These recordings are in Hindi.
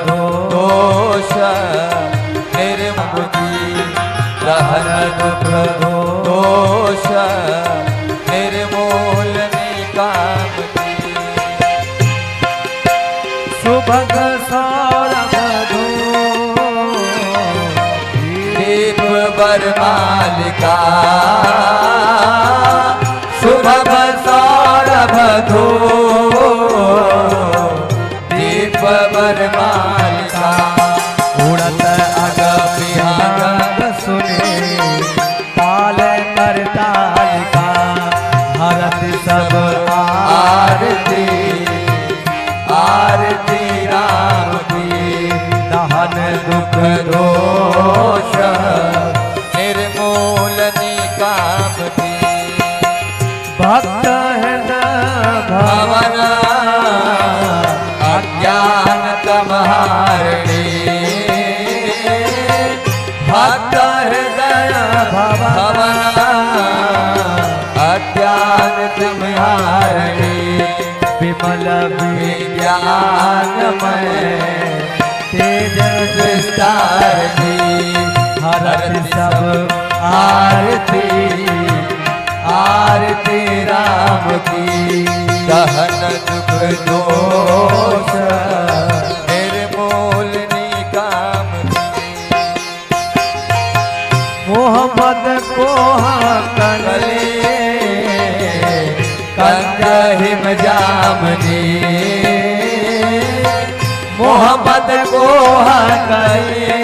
दोष निर्मुक्ति दहन दुख दोष निर्मूल निकामती सुभग सौरभ दीप बरमालिका सुभग सौरभ धो दीप बरमालिका उड़त अग विहंग सुने ताल कर तालिका हरत सब आरती आरती राम की दहन दुख दोष निर्मूल निकामती भक्त हृदय भवन अज्ञान तमहारिणी भक्त हृदय भवन अज्ञान तमहारिणी विमल विज्ञानमय तेज विस्तारिणी हरत सब आरती आरती राम की दहन दुख दोष निर्मूल निकामती मोहम्मद को कले कंजहिम जामनी मोहम्मद को कले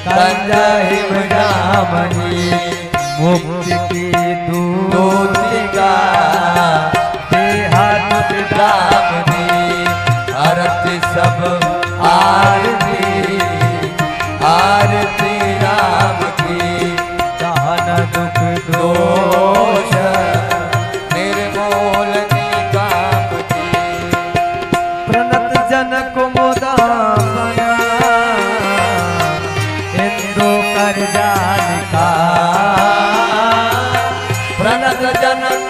कंजहिम जामनी मुक्ति की दूतिका देहात रामनी आरती सब आरती आरती राम की दहन दुख दोष निर्मूल निकामती प्रणत जनक मुदा इंदु कर जालिका प्रणत जनक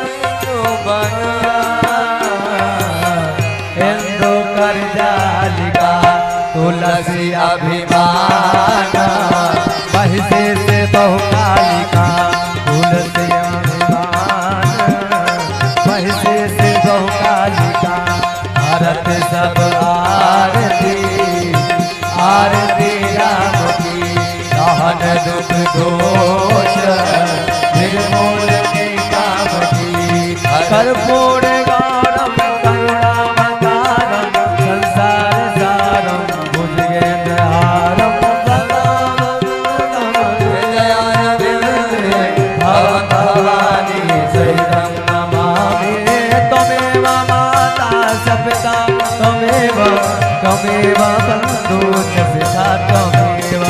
बन इंदु कर जालिका तुलसी अभिमान महिषे से बहुकालिका तुलसी अभिमान महिषे से बहुकालिका हरत सब आरती आरती राम की दहन दुख दोष निर्मूल निकामती कर्पूर गौरम करुणावतारम संसार सारम भुजगेन्द्रहारम भवानी सहितं नमामि त्वमेव माता च पिता त्वमेव बन्धु च सखा त्वमेव